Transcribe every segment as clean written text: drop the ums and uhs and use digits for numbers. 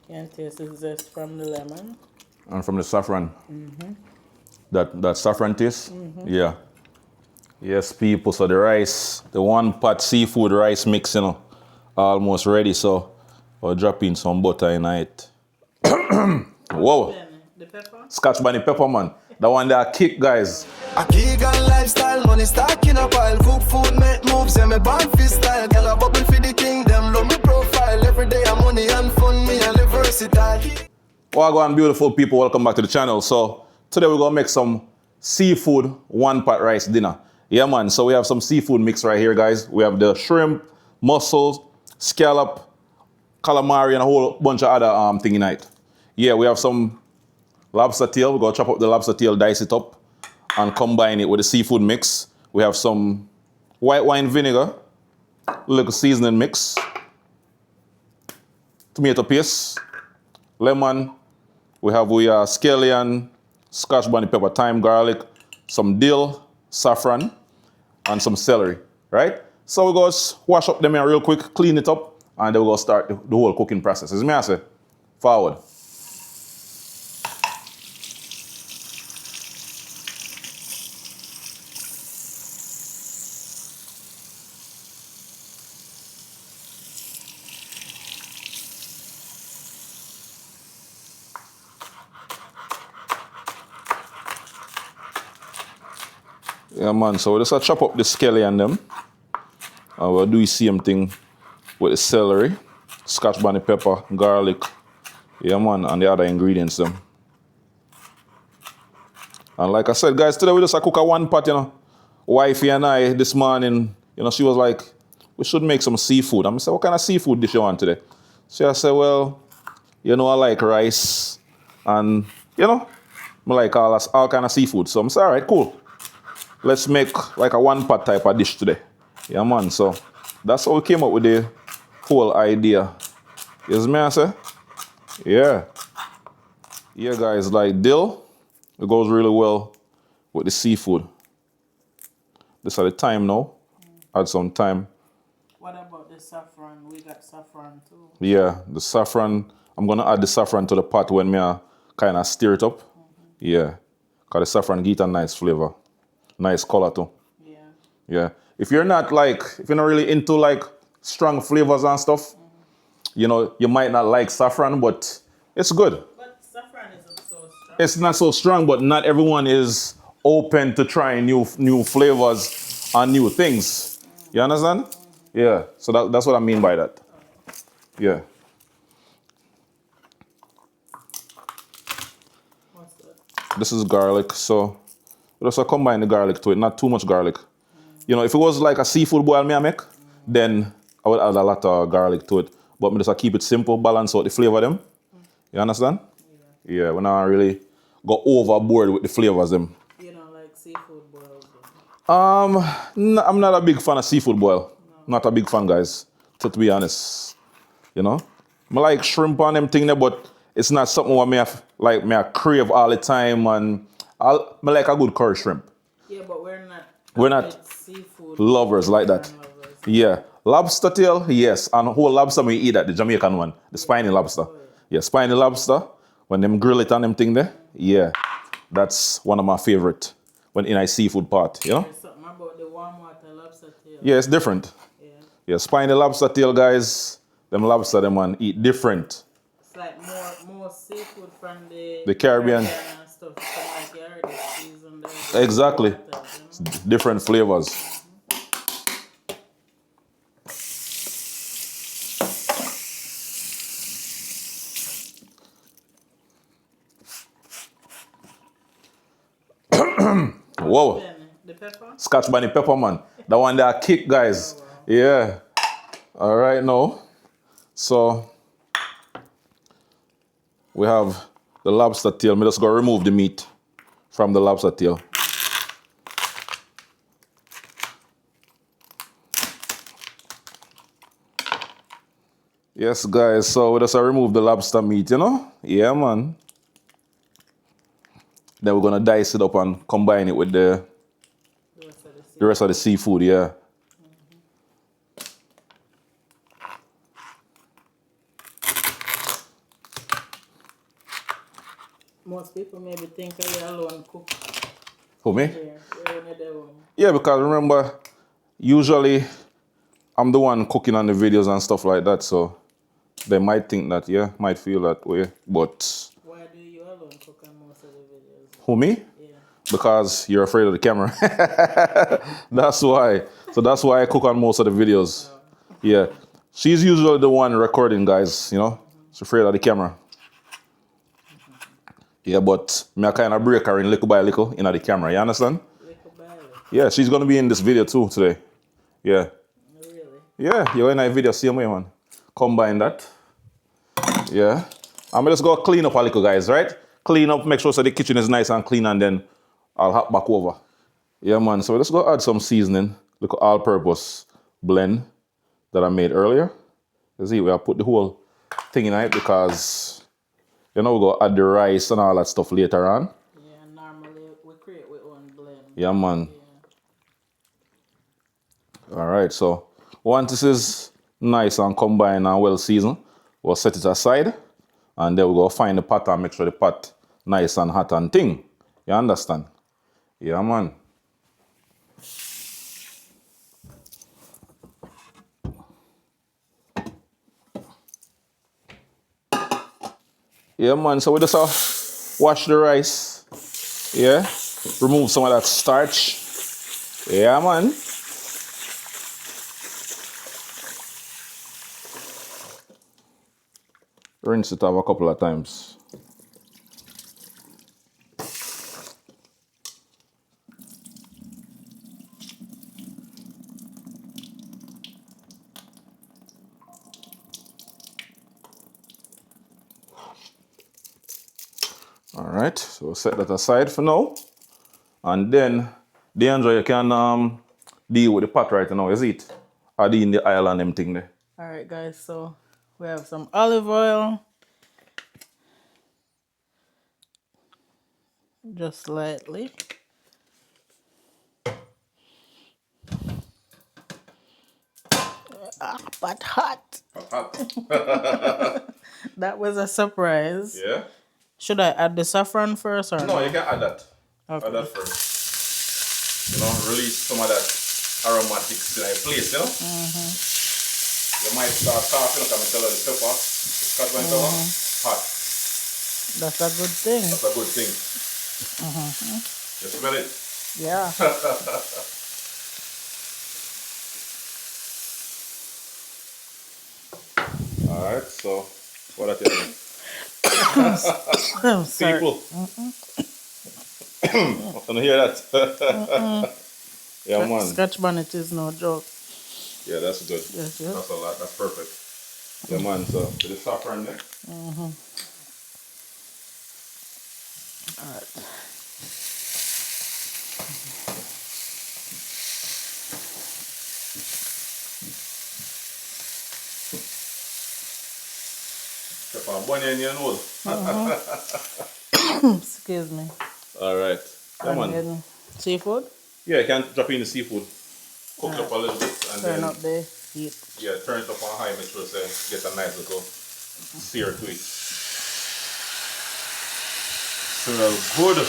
Can taste the zest from the lemon. And from the saffron. That saffron taste? Yeah. Yes, people. So the rice, the one pot seafood rice mix, almost ready. So I'll drop in some butter in it. Whoa. The pepper? Scotch bunny pepper, man. The one that kick, guys. A vegan lifestyle, money stacking a pile. Cook food, make moves, and me born fist style. Girl, a bubble for the kingdom, love me profile. Every day I'm money and fun, me and live versatile. Wagwan, beautiful people, welcome back to the channel. So today we're gonna make some seafood one pot rice dinner. Yeah, man. So we have some seafood mix right here, guys. We have the shrimp, mussels, scallop, calamari, and a whole bunch of other thing in it. Yeah, we have some lobster tail. We're gonna chop up the lobster tail, dice it up, and combine it with the seafood mix. We have some white wine vinegar, little seasoning mix, tomato paste, lemon. We have scallion, scotch bonnet pepper, thyme, garlic, some dill, saffron, and some celery, right? So we go wash up them here real quick, clean it up, and then we're gonna start the whole cooking process. As me I say, forward. Yeah, man, so we just chop up the scallion them. And we'll do the same thing with the celery, scotch bonnet pepper, garlic, yeah, man, and the other ingredients them. And like I said, guys, today we just cook a one pot, Wifey and I this morning, she was like, we should make some seafood. I said, what kind of seafood dish you want today? So I said, well, I like rice and, I like all kind of seafood. So I said, all right, cool. Let's make like a one pot type of dish today. Yeah, man. So that's how we came up with the whole idea. Yes, me, I say? Yeah. Yeah, guys, like dill, it goes really well with the seafood. This is the time now. Add some thyme. What about the saffron? We got saffron too. Yeah, the saffron. I'm going to add the saffron to the pot when me kind of stir it up. Yeah. Because the saffron gives a nice flavor. Nice color too. Yeah. Yeah. If you're not really into like strong flavors and stuff, you might not like saffron, but it's good. But saffron isn't so strong. It's not so strong, but not everyone is open to trying new flavors and new things. You understand? Yeah. So that's what I mean by that. Yeah. What's that? This is garlic, so just combine the garlic to it, not too much garlic. If it was like a seafood boil I make, then I would add a lot of garlic to it. But me just keep it simple, balance out the flavor of them. You understand? Yeah, we're not really go overboard with the flavors them. You don't like seafood boils? I'm not a big fan of seafood boil. No. Not a big fan, guys, to be honest. I like shrimp on them thing there, but it's not something where I crave all the time, and I like a good curry shrimp. Yeah, but we're not seafood lovers like that. Lovers. Yeah. Lobster tail, yes. And whole lobster we eat that, the Jamaican one. The spiny lobster. Oh, yeah, spiny lobster. When them grill it on them thing there. Yeah. That's one of my favorite when in a seafood pot, There's something about the warm water lobster tail. Yeah, it's different. Yeah. Yeah, spiny lobster tail, guys. Them lobster them man eat different. It's like more seafood from the Caribbean. And stuff. Like you already seasoned Exactly. water, Different flavors. Whoa. The pepper? Scotch bunny pepper, man. The one that kick, guys. Oh, wow. Yeah. All right, now. So we have the lobster tail. Me just go remove the meat from the lobster tail. Yes, guys. So we just remove the lobster meat, Yeah, man. Then we're gonna dice it up and combine it with the rest of the seafood, yeah. Most people maybe think I alone cook For me? here. You're one of them. Yeah, because remember, usually I'm the one cooking on the videos and stuff like that, so they might think that, yeah, might feel that way, but... Why do you alone cook on most of the videos? Who, me? Yeah. Because you're afraid of the camera. That's why. So that's why I cook on most of the videos. Yeah. She's usually the one recording, guys, you know? She's afraid of the camera. Yeah, but me I kind of break her in little by little in the camera, you understand? Little by little. Yeah, she's going to be in this video too today. Yeah. Really? Yeah, you're in a video same way, man. Combine that. Yeah. I'm just going to clean up a little, guys, right? Clean up, make sure so the kitchen is nice and clean, and then I'll hop back over. Yeah, man, so let's go add some seasoning. Look at all-purpose blend that I made earlier. You see, I put the whole thing in it because, you know, we're going to add the rice and all that stuff later on. Yeah, normally we create our own blend. Yeah, man. Yeah. All right, so once this is nice and combined and well seasoned, we'll set it aside, and then we'll go find the pot and make sure the pot nice and hot and thing. You understand? Yeah, man. Yeah, man, so we just wash the rice. Yeah, remove some of that starch. Yeah, man. Rinse it off a couple of times. All right, so we'll set that aside for now. And then, Deandra, you can deal with the pot right now, is it? Add in the oil and them thing there. All right, guys, so we have some olive oil. Just lightly. But hot. That was a surprise. Yeah? Should I add the saffron first or No, you can add that. Okay. Add that first. You know, release some of that aromatics in a place, you know? You might start coughing, look at me tell you the pepper. The scotch bonnet pepper, hot. That's a good thing. That's a good thing. You smell it? Yeah. Alright, so what are you I'm sorry. people? Want to hear that? Yeah, man. Scotch bonnet is no joke. Yeah, that's good. Yes, yes. That's a lot. That's perfect. Yeah, man. So, with the saffron there. All right. Pepper, bunny in your nose. Excuse me. All right. Yeah, man. Onion. Seafood. Yeah, you can drop in the seafood. Cook it up a little bit and Turn then up the heat. yeah, turn it up on high. Make sure it's get a nice little sear to it. Smells good.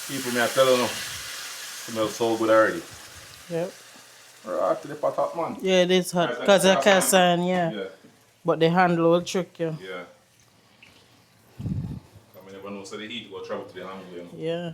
People, me I tell you now, smells so good already. Yep. Right to the pot hot, man. Yeah, it is hot Nice and because I cast cast iron. iron, yeah. Yeah, But the handle will trick you. yeah. I mean, never know so the heat will travel to the handle, you know. Yeah.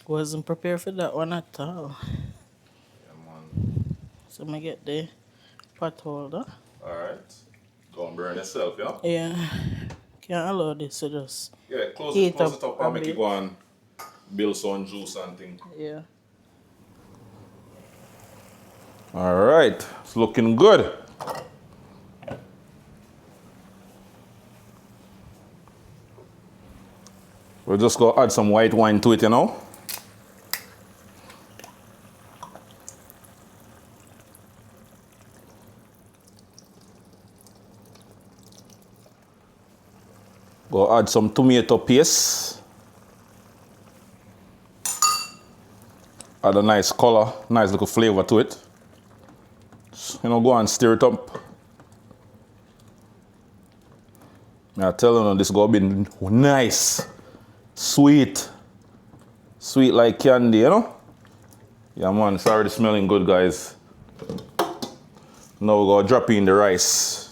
Wasn't prepared for that one at all. Yeah, man. So I get the pot holder. Alright. Go and burn yourself, yeah? Yeah. Can't allow this to just Yeah, close heat it up a and make bit. it go and build some juice and thing. Yeah. Alright, it's looking good. We'll just go add some white wine to it, you know. Go add some tomato paste. Add a nice color, nice little flavor to it. You know, go and stir it up. I tell you, this gonna be nice. Sweet. Sweet like candy, you know? Yeah, man, it's already smelling good, guys. Now we're gonna drop in the rice.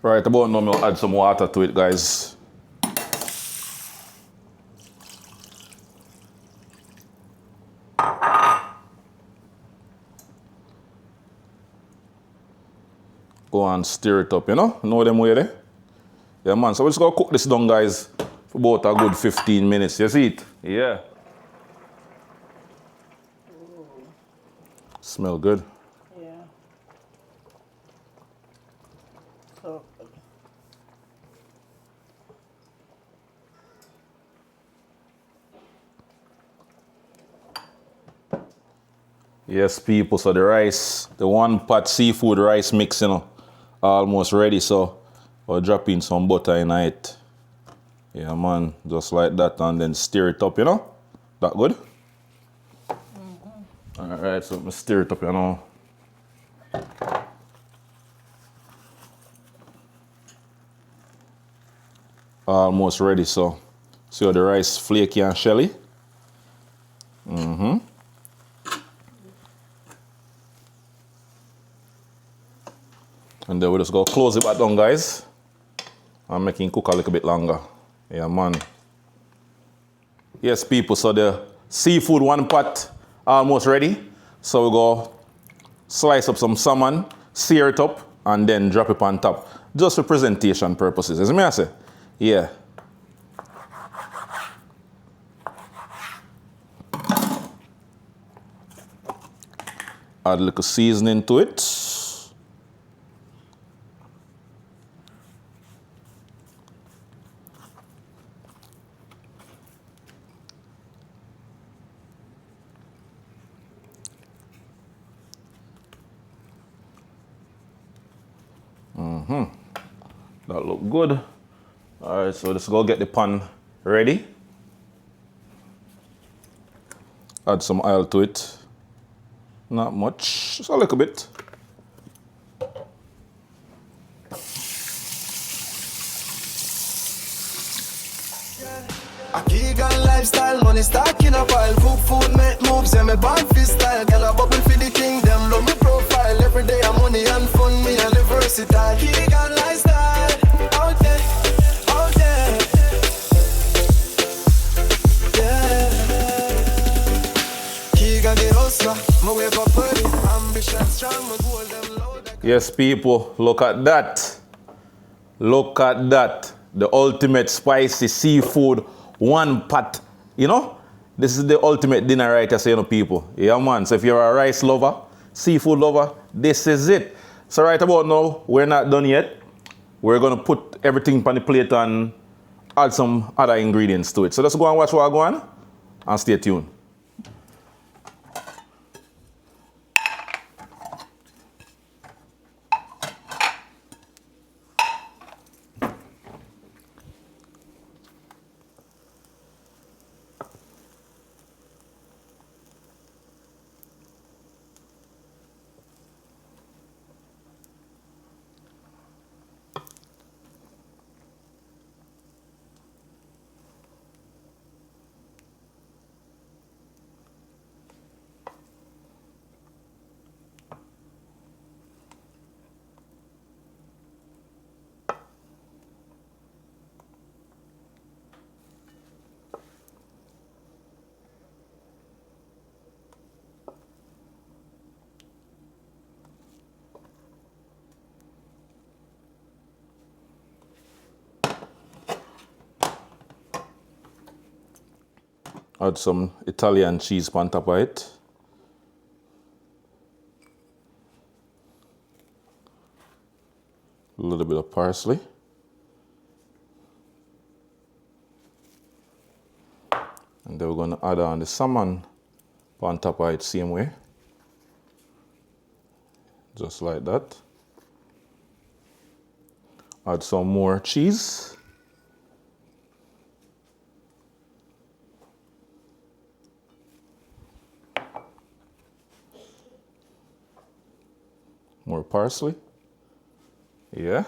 Right about now, I'll add some water to it, guys. Go and stir it up, you know them way there? Yeah, man, so we're just gonna cook this down, guys, for about a good 15 minutes. You see it? Yeah. Smell good. Yeah. So good. Yes, people, so the rice, the one pot seafood rice mix, almost ready, so I'll drop in some butter in it. Yeah, man, just like that, and then stir it up, That good? Mm-hmm. All right, so I'm stir it up, Almost ready, so see how the rice flaky and shelly? Mm-hmm. And then we just go close it back down, guys. And make it cook a little bit longer. Yeah, man. Yes, people, so the seafood one pot almost ready. So we go slice up some salmon, sear it up, and then drop it on top. Just for presentation purposes, is me I say? Yeah. Add a little seasoning to it. That look good. All right, so let's go get the pan ready. Add some oil to it. Not much, just a little bit. A vegan lifestyle, money stack in a pile. Cook food, make moves, yeah, me born fi style. Girl a bubble for the king, them love me profile. Every day I'm money and fun, me and the versatile. Vegan lifestyle, out there, out there. Yeah. Vegan the hustler, me wake up early, ambition strong, me goal them loud. Yes, people, look at that. Look at that. The ultimate spicy seafood one pot. This is the ultimate dinner right here, people. Yeah, man. So if you're a rice lover, seafood lover, this is it. So right about now, we're not done yet. We're going to put everything on the plate and add some other ingredients to it. So let's go and watch what I'm going and stay tuned. Add some Italian cheese on top of it. A little bit of parsley. And then we're going to add on the salmon on top of it same way. Just like that. Add some more cheese. More parsley. Yeah.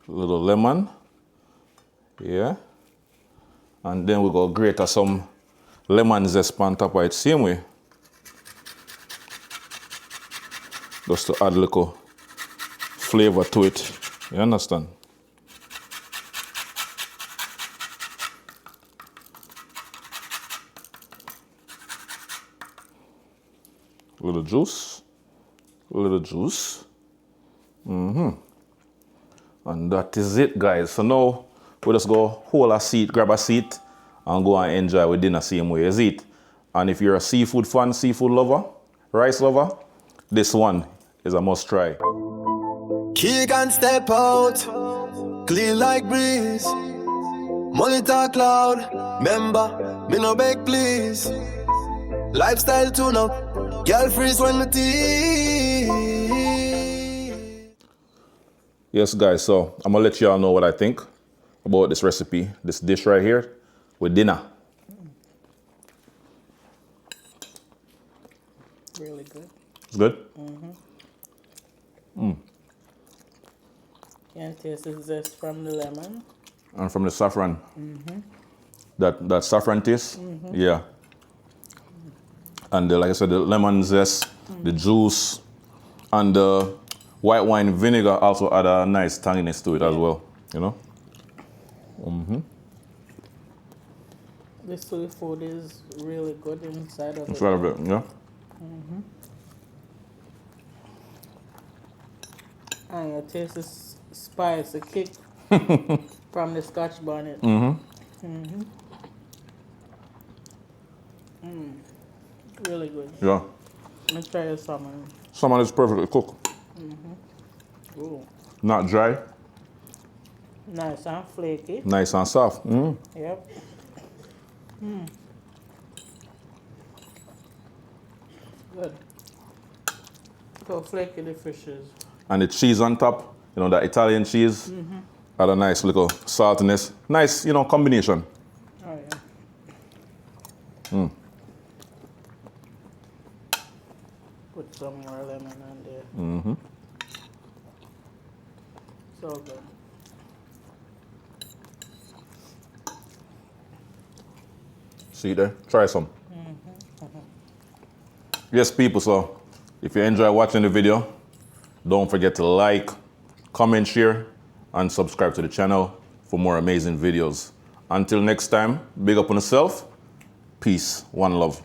A little lemon. Yeah. And then we go grate some lemon zest on top of it same way. Just to add a little flavor to it. You understand? A little juice. A little juice. And that is it, guys. So now we just go hold a seat, grab a seat, and go and enjoy with dinner same way as it. And if you're a seafood fan, seafood lover, rice lover, this one is a must try. He can step out, clean like breeze. Money talk loud, member, me no beg please. Lifestyle tune up, girl freeze when me tea. Yes, guys, so I'm gonna let you all know what I think about this recipe, this dish right here with dinner. Really good. It's good? Can taste the zest from the lemon. And from the saffron. That saffron taste, yeah. And like I said, the lemon zest, the juice, and the white wine vinegar also add a nice tanginess to it as well, you know? This seafood is really good inside of it. Inside of it, yeah? And you taste the spice, the kick from the Scotch bonnet. Really good. Yeah. Let's try the salmon. Salmon is perfectly cooked. Ooh. Not dry, Nice and flaky. nice and soft. Yep. Good. So flaky the fish is. And the cheese on top, you know, that Italian cheese, add a nice little saltiness. Nice, you know, combination. Oh yeah. Put some more lemon on there. So good. See there? Try some. Yes, people, so if you enjoy watching the video, don't forget to like, comment, share, and subscribe to the channel for more amazing videos. Until next time, big up on yourself. Peace. One love.